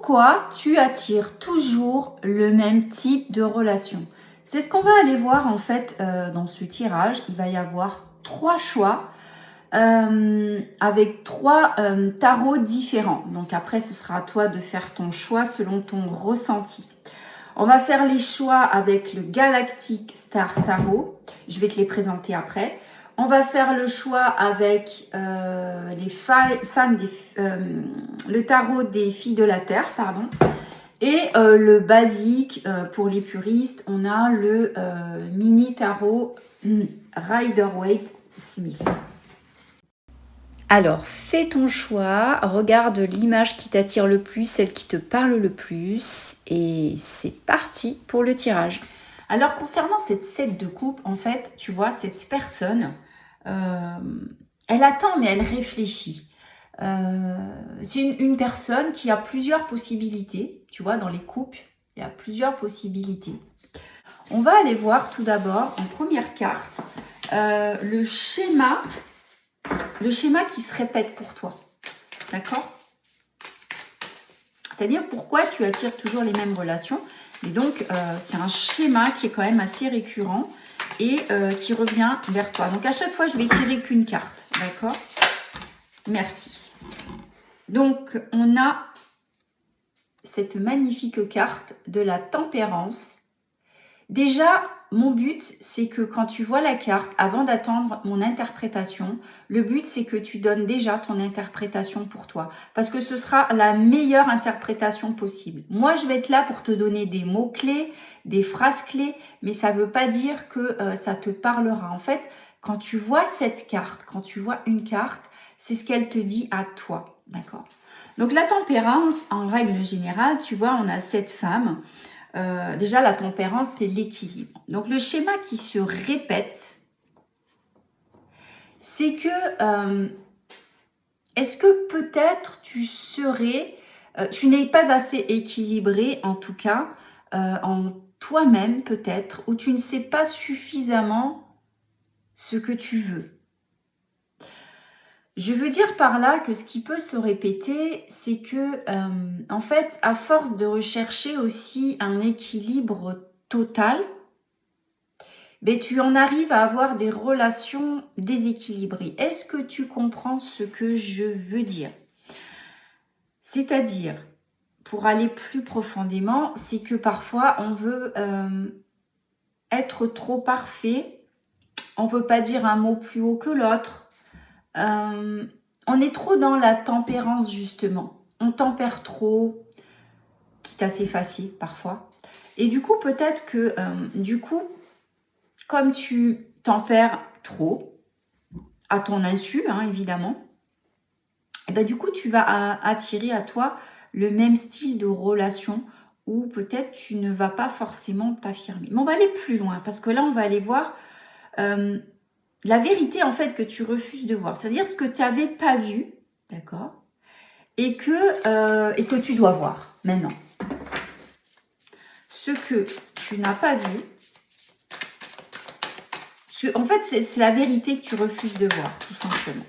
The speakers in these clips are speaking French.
pourquoi tu attires toujours le même type de relation? C'est ce qu'on va aller voir en fait dans ce tirage. Il va y avoir 3 choix avec 3 tarots différents. Donc après, ce sera à toi de faire ton choix selon ton ressenti. On va faire les choix avec le Galactic Star Tarot. Je vais te les présenter après. On va faire le choix avec le tarot des filles de la Terre, pardon. Et le basique, pour les puristes, on a le mini tarot Rider-Waite-Smith. Alors, fais ton choix, regarde l'image qui t'attire le plus, celle qui te parle le plus, et c'est parti pour le tirage. Alors, concernant cette 7 de coupe, en fait, tu vois, cette personne, elle attend, mais elle réfléchit. C'est une personne qui a plusieurs possibilités, tu vois, dans les couples, il y a plusieurs possibilités. On va aller voir tout d'abord, en première carte, le schéma qui se répète pour toi, d'accord? C'est-à-dire pourquoi tu attires toujours les mêmes relations. Et donc, c'est un schéma qui est quand même assez récurrent et qui revient vers toi. Donc, à chaque fois, je vais tirer qu'une carte, d'accord? Merci. Donc, on a cette magnifique carte de la tempérance. Déjà, mon but, c'est que quand tu vois la carte, avant d'attendre mon interprétation, le but, c'est que tu donnes déjà ton interprétation pour toi. Parce que ce sera la meilleure interprétation possible. Moi, je vais être là pour te donner des mots-clés, des phrases-clés, mais ça ne veut pas dire que ça te parlera. En fait, quand tu vois cette carte, quand tu vois une carte, c'est ce qu'elle te dit à toi. D'accord? Donc, la tempérance, en règle générale, tu vois, on a cette femme. Déjà, la tempérance, c'est l'équilibre. Donc, le schéma qui se répète, c'est que, est-ce que peut-être tu n'es pas assez équilibré, en tout cas, en toi-même peut-être, ou tu ne sais pas suffisamment ce que tu veux. Je veux dire par là que ce qui peut se répéter, c'est que, en fait, à force de rechercher aussi un équilibre total, ben, tu en arrives à avoir des relations déséquilibrées. Est-ce que tu comprends ce que je veux dire? C'est-à-dire, pour aller plus profondément, c'est que parfois on veut être trop parfait, on ne veut pas dire un mot plus haut que l'autre. On est trop dans la tempérance justement. On tempère trop, quitte à s'effacer parfois. Et du coup, peut-être que comme tu tempères trop, à ton insu, hein, évidemment, et ben, du coup, tu vas attirer à toi le même style de relation où peut-être tu ne vas pas forcément t'affirmer. Mais on va aller plus loin parce que là, on va aller voir la vérité en fait que tu refuses de voir. C'est-à-dire ce que tu n'avais pas vu, d'accord, et que tu dois voir maintenant. Ce que tu n'as pas vu, en fait, c'est la vérité que tu refuses de voir, tout simplement.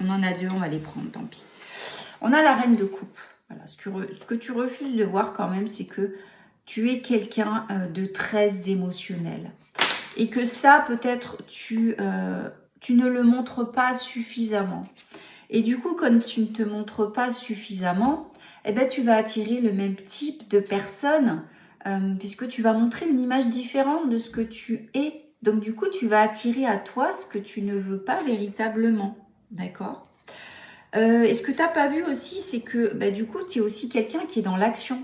On en a deux, on va les prendre, tant pis. On a la reine de coupe. Voilà, ce que tu refuses de voir quand même, c'est que tu es quelqu'un de très émotionnel. Et que ça, peut-être, tu ne le montres pas suffisamment. Et du coup, comme tu ne te montres pas suffisamment, eh ben, tu vas attirer le même type de personne puisque tu vas montrer une image différente de ce que tu es. Donc, du coup, tu vas attirer à toi ce que tu ne veux pas véritablement. D'accord? Et ce que tu n'as pas vu aussi, c'est que bah, du coup, tu es aussi quelqu'un qui est dans l'action.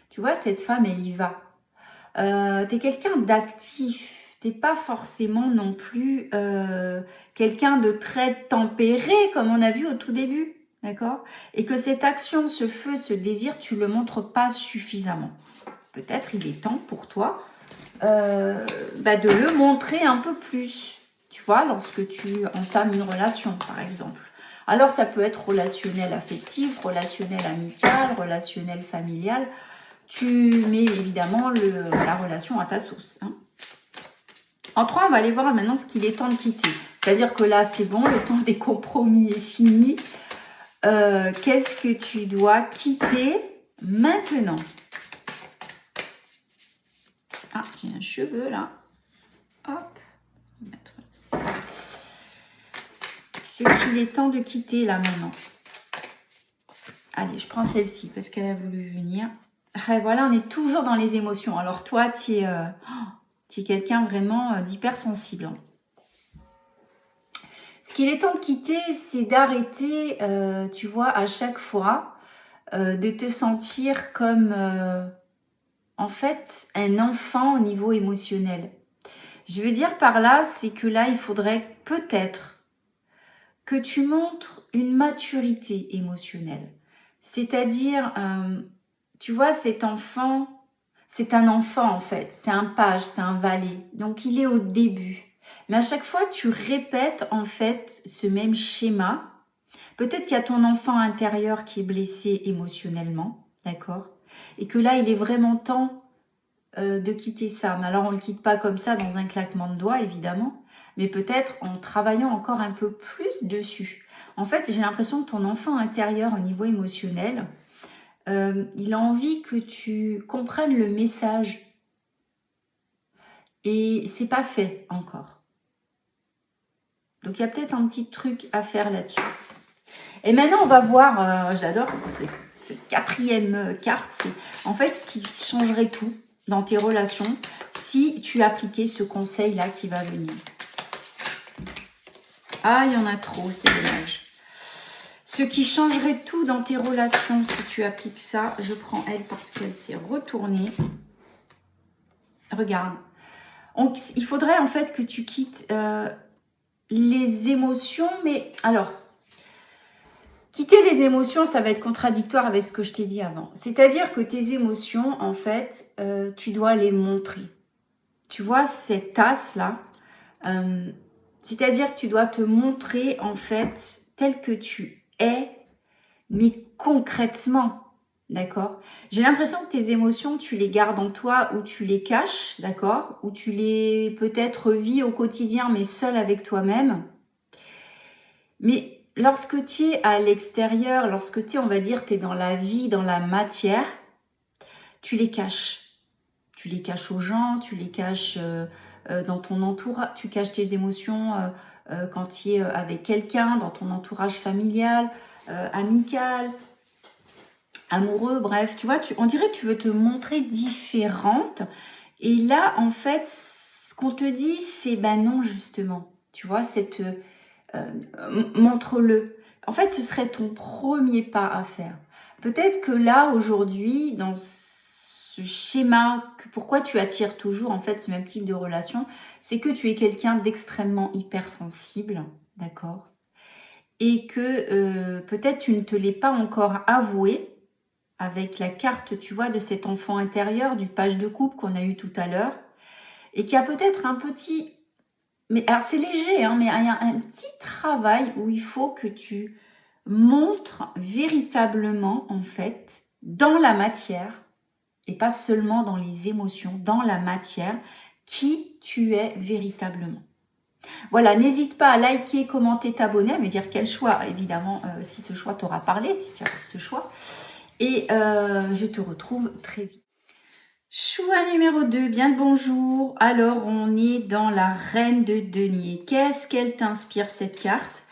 Tu vois, cette femme, elle y va. Tu es quelqu'un d'actif. Tu n'es pas forcément non plus quelqu'un de très tempéré, comme on a vu au tout début. D'accord? Et que cette action, ce feu, ce désir, tu ne le montres pas suffisamment. Peut-être il est temps pour toi bah, de le montrer un peu plus. Tu vois, lorsque tu entames une relation, par exemple. Alors, ça peut être relationnel affectif, relationnel amical, relationnel familial. Tu mets évidemment la relation à ta sauce. Hein. En 3, on va aller voir maintenant ce qu'il est temps de quitter. C'est-à-dire que là, c'est bon, le temps des compromis est fini. Qu'est-ce que tu dois quitter maintenant? Ah, j'ai un cheveu là. Hop. Mettre. Ce qu'il est temps de quitter là maintenant. Allez, je prends celle-ci parce qu'elle a voulu venir. Et voilà, on est toujours dans les émotions. Alors toi, tu es quelqu'un vraiment d'hypersensible. Ce qu'il est temps de quitter, c'est d'arrêter, tu vois, à chaque fois, de te sentir comme, en fait, un enfant au niveau émotionnel. Je veux dire par là, c'est que là, il faudrait peut-être que tu montres une maturité émotionnelle. C'est-à-dire, tu vois, cet enfant, c'est un enfant en fait, c'est un page, c'est un valet. Donc, il est au début. Mais à chaque fois, tu répètes en fait ce même schéma. Peut-être qu'il y a ton enfant intérieur qui est blessé émotionnellement, d'accord? Et que là, il est vraiment temps de quitter ça. Mais alors, on ne le quitte pas comme ça dans un claquement de doigts, évidemment, mais peut-être en travaillant encore un peu plus dessus. En fait, j'ai l'impression que ton enfant intérieur au niveau émotionnel, il a envie que tu comprennes le message. Et c'est pas fait encore. Donc, il y a peut-être un petit truc à faire là-dessus. Et maintenant, on va voir, j'adore cette quatrième carte, c'est en fait ce qui changerait tout dans tes relations si tu appliquais ce conseil-là qui va venir. Ah, il y en a trop, c'est dommage. Ce qui changerait tout dans tes relations si tu appliques ça, je prends elle parce qu'elle s'est retournée. Regarde. Il faudrait en fait que tu quittes les émotions, mais alors... Quitter les émotions, ça va être contradictoire avec ce que je t'ai dit avant. C'est-à-dire que tes émotions, en fait, tu dois les montrer. Tu vois, cette tasse-là, c'est-à-dire que tu dois te montrer, en fait, tel que tu es, mais concrètement, d'accord? J'ai l'impression que tes émotions, tu les gardes en toi ou tu les caches, d'accord? Ou tu les, peut-être, vis au quotidien, mais seul avec toi-même. Mais... lorsque tu es à l'extérieur, lorsque tu es, on va dire, tu es dans la vie, dans la matière, tu les caches. Tu les caches aux gens, tu les caches dans ton entourage, tu caches tes émotions quand tu es avec quelqu'un, dans ton entourage familial, amical, amoureux, bref. Tu vois, on dirait que tu veux te montrer différente. Et là, en fait, ce qu'on te dit, c'est ben non, justement. Tu vois, cette... montre-le. En fait, ce serait ton premier pas à faire. Peut-être que là, aujourd'hui, dans ce schéma, pourquoi tu attires toujours en fait ce même type de relation, c'est que tu es quelqu'un d'extrêmement hypersensible, d'accord? Et que peut-être tu ne te l'es pas encore avoué avec la carte, tu vois, de cet enfant intérieur, du page de coupe qu'on a eu tout à l'heure, et qui a peut-être un petit... Mais alors c'est léger, hein, mais il y a un petit travail où il faut que tu montres véritablement, en fait, dans la matière, et pas seulement dans les émotions, dans la matière, qui tu es véritablement. Voilà, n'hésite pas à liker, commenter, t'abonner, à me dire quel choix, évidemment, si ce choix t'aura parlé, si tu as fait ce choix. Et je te retrouve très vite. Choix numéro 2, bien le bonjour. Alors, on est dans la reine de denier. Qu'est-ce qu'elle t'inspire, cette carte?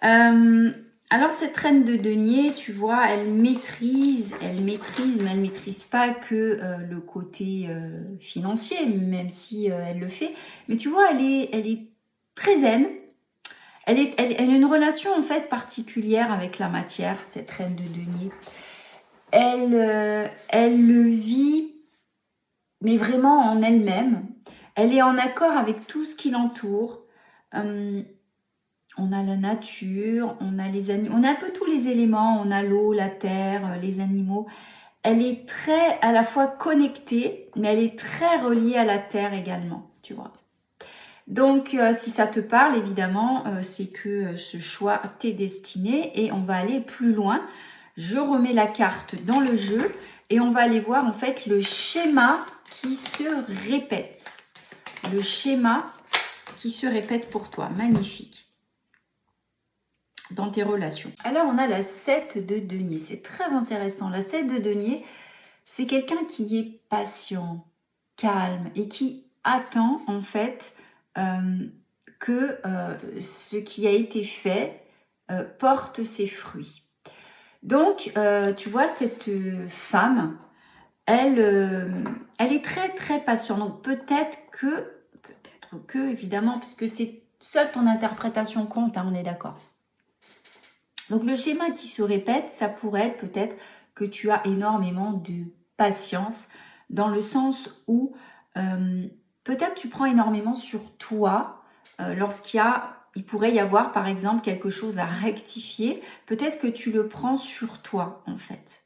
Alors, cette reine de denier, tu vois, elle maîtrise, mais elle ne maîtrise pas que le côté financier, même si elle le fait. Mais tu vois, elle est très zen. Elle a une relation, en fait, particulière avec la matière, cette reine de denier. Elle le vit, mais vraiment en elle-même. Elle est en accord avec tout ce qui l'entoure. On a la nature, on a les animaux, on a un peu tous les éléments, on a l'eau, la terre, les animaux. Elle est très à la fois connectée, mais elle est très reliée à la terre également, tu vois. Donc, si ça te parle, évidemment, c'est que ce choix t'est destiné et on va aller plus loin. Je remets la carte dans le jeu et on va aller voir en fait le schéma qui se répète. Le schéma qui se répète pour toi. Magnifique. dans tes relations. Alors, on a la 7 de denier. C'est très intéressant. La 7 de denier, c'est quelqu'un qui est patient, calme et qui attend en fait que ce qui a été fait porte ses fruits. Donc, tu vois, cette femme, elle est très très patiente. Donc, peut-être que, évidemment, puisque c'est seule ton interprétation compte, hein, on est d'accord. Donc, le schéma qui se répète, ça pourrait être peut-être que tu as énormément de patience, dans le sens où peut-être tu prends énormément sur toi il pourrait y avoir par exemple quelque chose à rectifier. Peut-être que tu le prends sur toi en fait.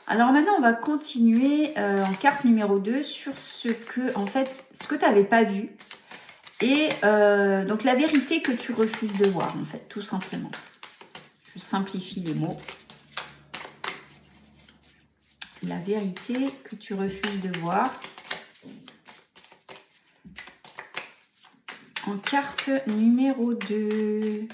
Alors maintenant, on va continuer en carte numéro 2 sur ce que tu n'avais pas vu. Et donc la vérité que tu refuses de voir en fait, tout simplement. Je simplifie les mots. La vérité que tu refuses de voir. En carte numéro 2.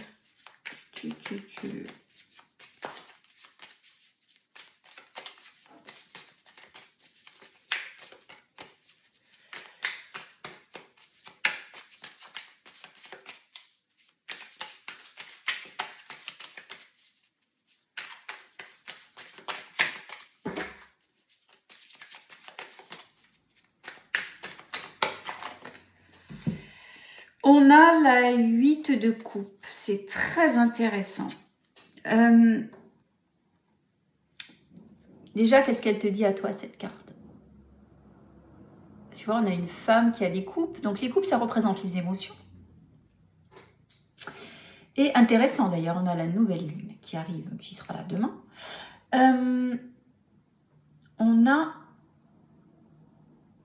On a la 8 de coupe, c'est très intéressant. Déjà, qu'est-ce qu'elle te dit à toi, cette carte? Tu vois, on a une femme qui a des coupes. Donc, les coupes, ça représente les émotions. Et intéressant, d'ailleurs, on a la nouvelle lune qui arrive, qui sera là demain. On a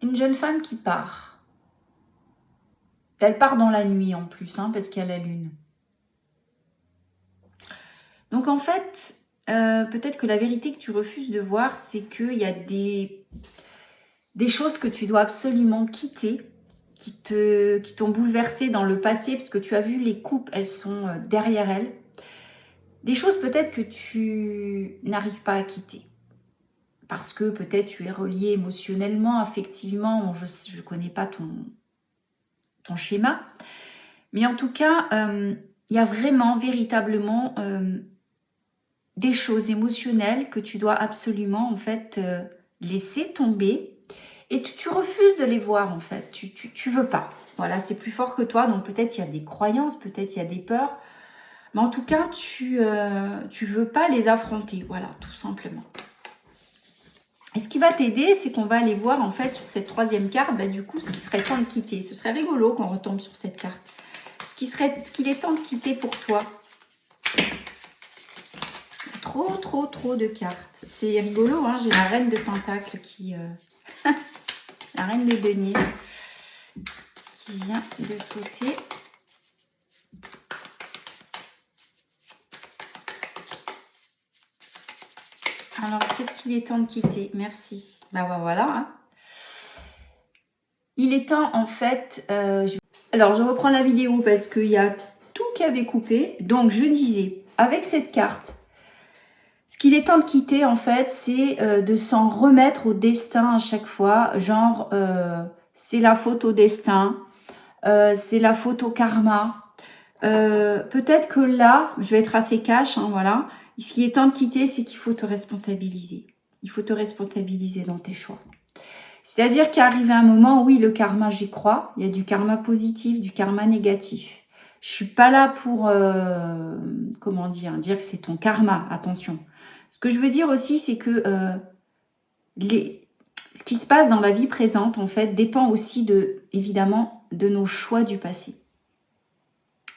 une jeune femme qui part. Elle part dans la nuit en plus, hein, parce qu'il y a la lune. Donc en fait, peut-être que la vérité que tu refuses de voir, c'est qu'il y a des choses que tu dois absolument quitter, qui t'ont bouleversé dans le passé, parce que tu as vu les coupes, elles sont derrière elles. Des choses peut-être que tu n'arrives pas à quitter. Parce que peut-être tu es relié émotionnellement, affectivement, je ne connais pas ton schéma. Mais en tout cas, il y a vraiment, véritablement, des choses émotionnelles que tu dois absolument, en fait, laisser tomber. Et tu refuses de les voir, en fait. Tu veux pas. Voilà, c'est plus fort que toi. Donc, peut-être il y a des croyances, peut-être il y a des peurs. Mais en tout cas, tu veux pas les affronter. Voilà, tout simplement. Et ce qui va t'aider, c'est qu'on va aller voir en fait sur cette troisième carte, du coup, ce qui serait temps de quitter. Ce serait rigolo qu'on retombe sur cette carte. Ce qu'il est temps de quitter pour toi. Trop de cartes. C'est rigolo, hein, j'ai la reine de Pentacle qui... la reine de denier qui vient de sauter. Alors, qu'est-ce qu'il est temps de quitter? Merci. Voilà. Hein. Il est temps, en fait... Alors, je reprends la vidéo parce qu'il y a tout qui avait coupé. Donc, je disais, avec cette carte, ce qu'il est temps de quitter, en fait, c'est de s'en remettre au destin à chaque fois. Genre, c'est la faute au destin, c'est la faute au karma. Peut-être que là, je vais être assez cash, hein, voilà. Ce qui est temps de quitter, c'est qu'il faut te responsabiliser. Il faut te responsabiliser dans tes choix. C'est-à-dire qu'il arrive un moment, oui, le karma, j'y crois. Il y a du karma positif, du karma négatif. Je suis pas là pour, comment dire que c'est ton karma, attention. Ce que je veux dire aussi, c'est que ce qui se passe dans la vie présente, en fait, dépend aussi, évidemment, de nos choix du passé.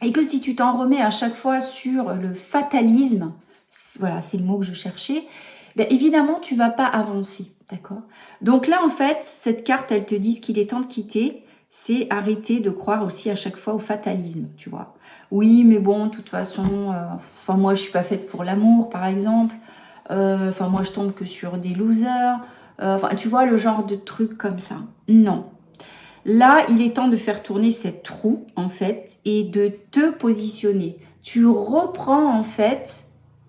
Et que si tu t'en remets à chaque fois sur le fatalisme, voilà, c'est le mot que je cherchais, évidemment, tu ne vas pas avancer, d'accord? Donc là, en fait, cette carte, elle te dit qu'il est temps de quitter, c'est arrêter de croire aussi à chaque fois au fatalisme, tu vois. Oui, mais bon, de toute façon, moi, je ne suis pas faite pour l'amour, par exemple. Moi, je tombe que sur des losers. Tu vois, le genre de truc comme ça. Non. Là, il est temps de faire tourner cette roue, en fait, et de te positionner. tu reprends en fait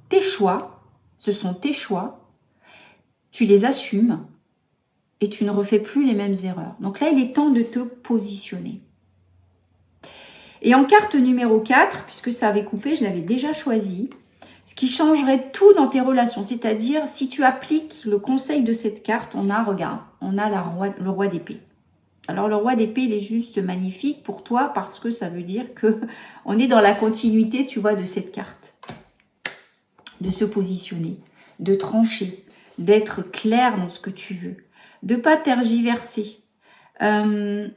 tes choix, ce sont tes choix, tu les assumes et tu ne refais plus les mêmes erreurs. Donc là, il est temps de te positionner. Et en carte numéro 4, puisque ça avait coupé, je l'avais déjà choisi, ce qui changerait tout dans tes relations, c'est-à-dire si tu appliques le conseil de cette carte, on a, regarde, on a le roi d'épée. Alors le roi d'épée, il est juste magnifique pour toi parce que ça veut dire que on est dans la continuité, tu vois, de cette carte. De se positionner, de trancher, d'être clair dans ce que tu veux, de ne pas tergiverser, de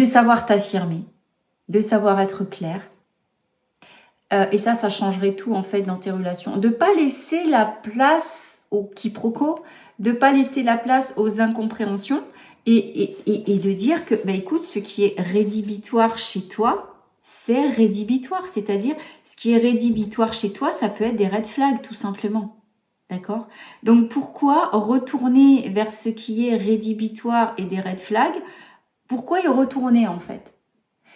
savoir t'affirmer, de savoir être clair. Et ça changerait tout en fait dans tes relations. De ne pas laisser la place au quiproquo, de ne pas laisser la place aux incompréhensions et de dire que, bah, écoute, ce qui est rédhibitoire chez toi, c'est rédhibitoire. C'est-à-dire, ce qui est rédhibitoire chez toi, ça peut être des red flags tout simplement. D'accord? Donc, pourquoi retourner vers ce qui est rédhibitoire et des red flags? Pourquoi y retourner en fait?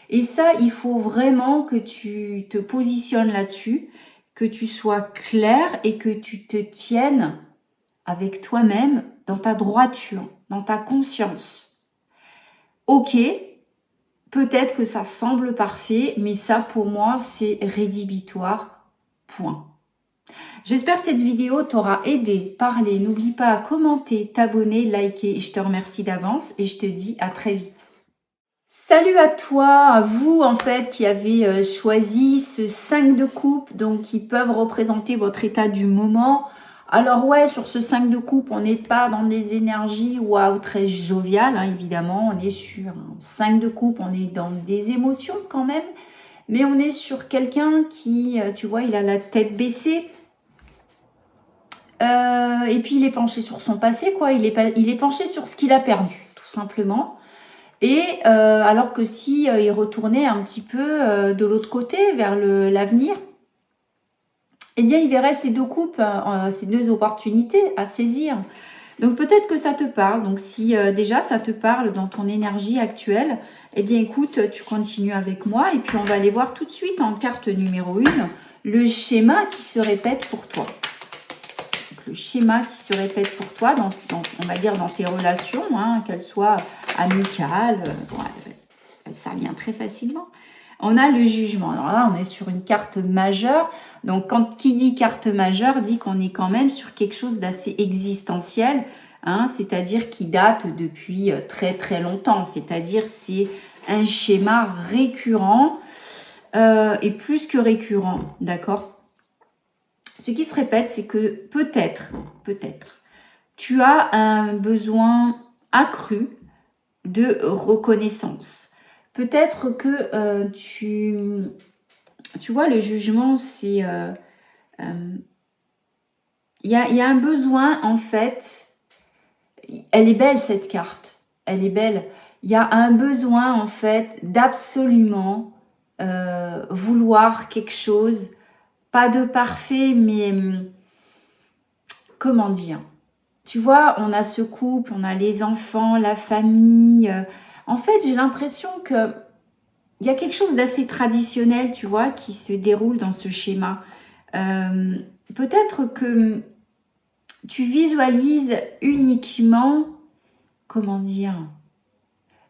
Et ça, il faut vraiment que tu te positionnes là-dessus, que tu sois clair et que tu te tiennes avec toi-même dans ta droiture, dans ta conscience. Ok, peut-être que ça semble parfait, mais ça pour moi, c'est rédhibitoire, point. J'espère que cette vidéo t'aura aidé, parlé. N'oublie pas à commenter, t'abonner, liker. Je te remercie d'avance et je te dis à très vite. Salut à toi, à vous en fait qui avez choisi ce 5 de coupe, donc qui peuvent représenter votre état du moment. Alors ouais, sur ce 5 de coupe, on n'est pas dans des énergies waouh très joviales, hein, évidemment. On est sur un 5 de coupe, on est dans des émotions quand même. Mais on est sur quelqu'un qui, tu vois, il a la tête baissée. Et puis il est penché sur son passé, quoi. Il est penché sur ce qu'il a perdu, tout simplement. Et alors que si il retournait un petit peu de l'autre côté, vers l'avenir, eh bien, il verrait ces deux coupes, ces deux opportunités à saisir. Donc, peut-être que ça te parle. Donc, si déjà ça te parle dans ton énergie actuelle, eh bien, écoute, tu continues avec moi. Et puis, on va aller voir tout de suite en carte numéro 1, le schéma qui se répète pour toi. Le schéma qui se répète pour toi, on va dire dans tes relations, hein, qu'elles soient amicales, ça vient très facilement. On a le jugement. Alors là, on est sur une carte majeure. Donc, qui dit carte majeure, dit qu'on est quand même sur quelque chose d'assez existentiel, hein, c'est-à-dire qui date depuis très très longtemps. C'est-à-dire c'est un schéma récurrent et plus que récurrent, d'accord ? Ce qui se répète, c'est que peut-être, tu as un besoin accru de reconnaissance. Peut-être que tu vois, le jugement, c'est... il y a un besoin, en fait, elle est belle cette carte, elle est belle. Il y a un besoin, en fait, d'absolument vouloir quelque chose, pas de parfait, mais comment dire? Tu vois, on a ce couple, on a les enfants, la famille. En fait, j'ai l'impression que il y a quelque chose d'assez traditionnel, tu vois, qui se déroule dans ce schéma. Peut-être que tu visualises uniquement, comment dire,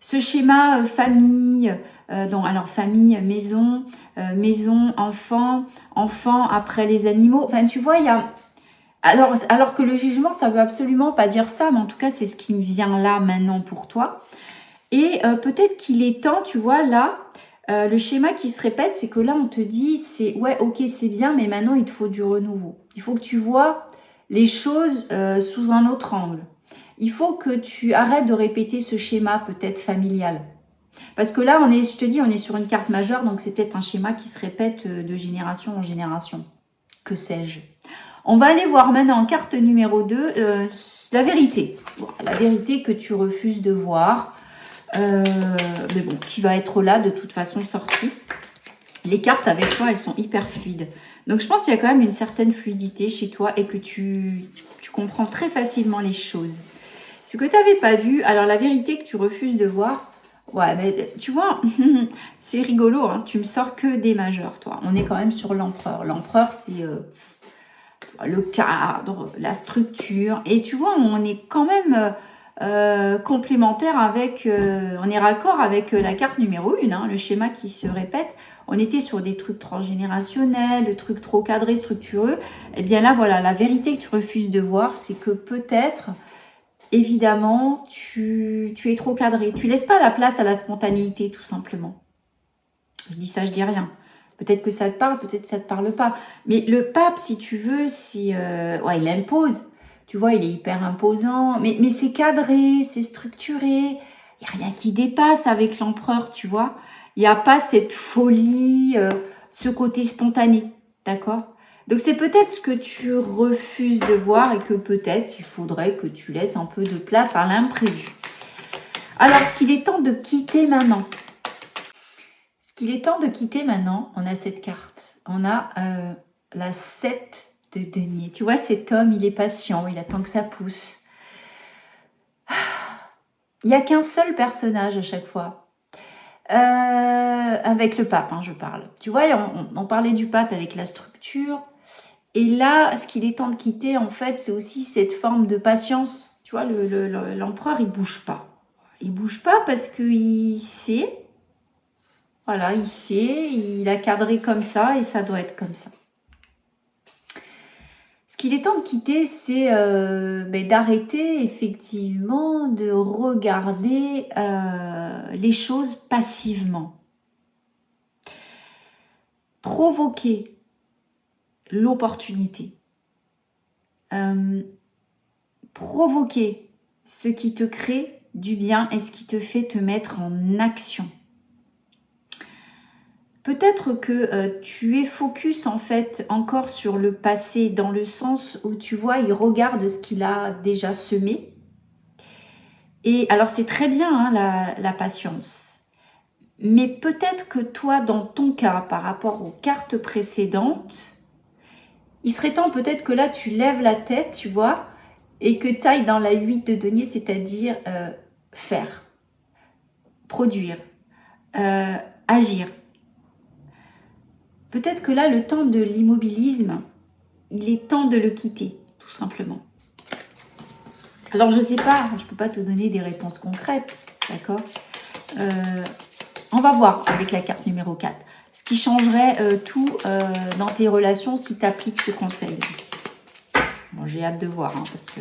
ce schéma famille, alors famille, maison, maison, enfant, enfant après les animaux. Enfin, tu vois, il y a... Alors que le jugement, ça ne veut absolument pas dire ça, mais en tout cas, c'est ce qui me vient là maintenant pour toi. Et peut-être qu'il est temps, tu vois, là, le schéma qui se répète, c'est que là, on te dit, c'est ouais, ok, c'est bien, mais maintenant, il te faut du renouveau. Il faut que tu vois les choses sous un autre angle. Il faut que tu arrêtes de répéter ce schéma peut-être familial. Parce que là, je te dis, on est sur une carte majeure, donc c'est peut-être un schéma qui se répète de génération en génération. Que sais-je? On va aller voir maintenant en carte numéro 2, la vérité. La vérité que tu refuses de voir, mais bon, qui va être là de toute façon sortie. Les cartes avec toi, elles sont hyper fluides. Donc, je pense qu'il y a quand même une certaine fluidité chez toi et que tu comprends très facilement les choses. Ce que tu n'avais pas vu, alors la vérité que tu refuses de voir, Ouais, mais tu vois, c'est rigolo, hein, tu me sors que des majeurs, toi. On est quand même sur l'empereur. L'empereur, c'est le cadre, la structure. Et tu vois, on est quand même complémentaire avec, on est raccord avec la carte numéro 1, hein, le schéma qui se répète. On était sur des trucs transgénérationnels, le truc trop cadré, structureux. Et bien là, voilà, la vérité que tu refuses de voir, c'est que peut-être, évidemment, tu es trop cadré. Tu laisses pas la place à la spontanéité, tout simplement. Je dis ça, je dis rien. Peut-être que ça te parle, peut-être que ça te parle pas. Mais le pape, si tu veux, ouais, il impose. Tu vois, il est hyper imposant. Mais c'est cadré, c'est structuré. Il n'y a rien qui dépasse avec l'empereur, tu vois. Il n'y a pas cette folie, ce côté spontané. D'accord? Donc c'est peut-être ce que tu refuses de voir et que peut-être il faudrait que tu laisses un peu de place à l'imprévu. Alors, ce qu'il est temps de quitter maintenant. Ce qu'il est temps de quitter maintenant, on a cette carte. On a la 7 de denier. Tu vois, cet homme, il est patient, il attend que ça pousse. Il n'y a qu'un seul personnage à chaque fois. Avec le pape, hein, je parle. Tu vois, on parlait du pape avec la structure. Et là, ce qu'il est temps de quitter, en fait, c'est aussi cette forme de patience. Tu vois, l'empereur, il ne bouge pas. Il ne bouge pas parce qu'il sait. Voilà, il sait, il a cadré comme ça et ça doit être comme ça. Ce qu'il est temps de quitter, c'est d'arrêter effectivement de regarder les choses passivement. Provoquer l'opportunité. Provoquer ce qui te crée du bien et ce qui te fait te mettre en action. Peut-être que tu es focus en fait encore sur le passé dans le sens où tu vois, il regarde ce qu'il a déjà semé. Et alors c'est très bien hein, la patience. Mais peut-être que toi, dans ton cas, par rapport aux cartes précédentes, il serait temps peut-être que là tu lèves la tête, tu vois, et que tu ailles dans la 8 de denier, c'est-à-dire faire, produire, agir. Peut-être que là, le temps de l'immobilisme, il est temps de le quitter, tout simplement. Alors, je ne sais pas, je ne peux pas te donner des réponses concrètes, d'accord? On va voir avec la carte numéro 4. Ce qui changerait tout dans tes relations si tu appliques ce conseil. Bon, j'ai hâte de voir, hein, parce que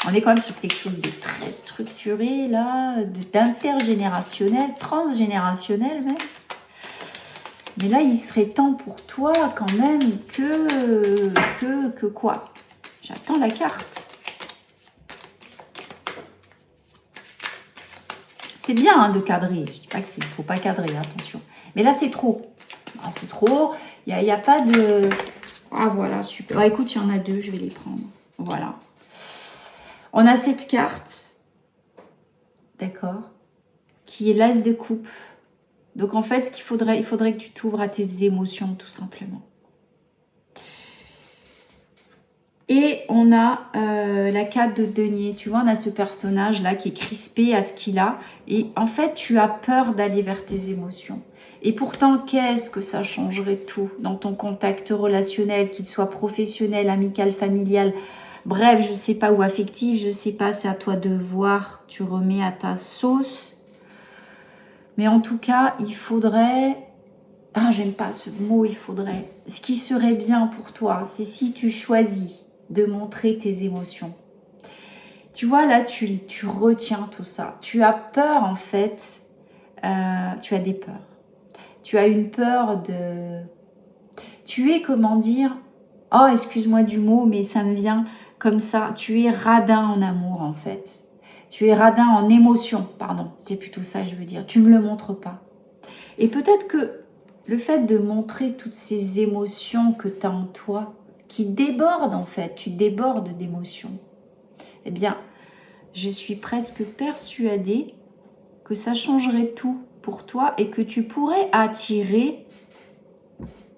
on est quand même sur quelque chose de très structuré, là, d'intergénérationnel, transgénérationnel même. Mais là, il serait temps pour toi quand même que quoi? J'attends la carte. C'est bien hein, de cadrer. Je ne dis pas qu'il ne faut pas cadrer, attention. Mais là, c'est trop. Ah, c'est trop. Il n'y a pas de... Ah, voilà, super. Ah, écoute, il y en a deux, je vais les prendre. Voilà. On a cette carte, d'accord, qui est l'as de coupe. Donc, en fait, il faudrait que tu t'ouvres à tes émotions, tout simplement. Et on a la 4 de denier. Tu vois, on a ce personnage-là qui est crispé à ce qu'il a. Et en fait, tu as peur d'aller vers tes émotions. Et pourtant, qu'est-ce que ça changerait tout dans ton contact relationnel, qu'il soit professionnel, amical, familial, bref, je ne sais pas, ou affectif, je ne sais pas, c'est à toi de voir. Tu remets à ta sauce. Mais en tout cas, il faudrait... Ah, j'aime pas ce mot, il faudrait. Ce qui serait bien pour toi, c'est si tu choisis de montrer tes émotions. Tu vois, là, tu retiens tout ça. Tu as peur, en fait. Tu as des peurs. Tu as une peur de... Tu es, comment dire... Oh, excuse-moi du mot, mais ça me vient comme ça. Tu es radin en amour, en fait. Tu es radin en émotion, pardon. C'est plutôt ça que je veux dire. Tu ne me le montres pas. Et peut-être que le fait de montrer toutes ces émotions que tu as en toi, qui débordent en fait, tu débordes d'émotions, eh bien, je suis presque persuadée que ça changerait tout pour toi et que tu pourrais attirer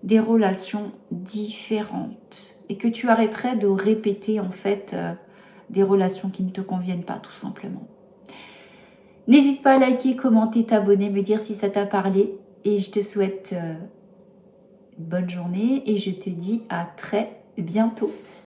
des relations différentes et que tu arrêterais de répéter en fait des relations qui ne te conviennent pas tout simplement. N'hésite pas à liker, commenter, t'abonner, me dire si ça t'a parlé. Et je te souhaite une bonne journée et je te dis à très bientôt.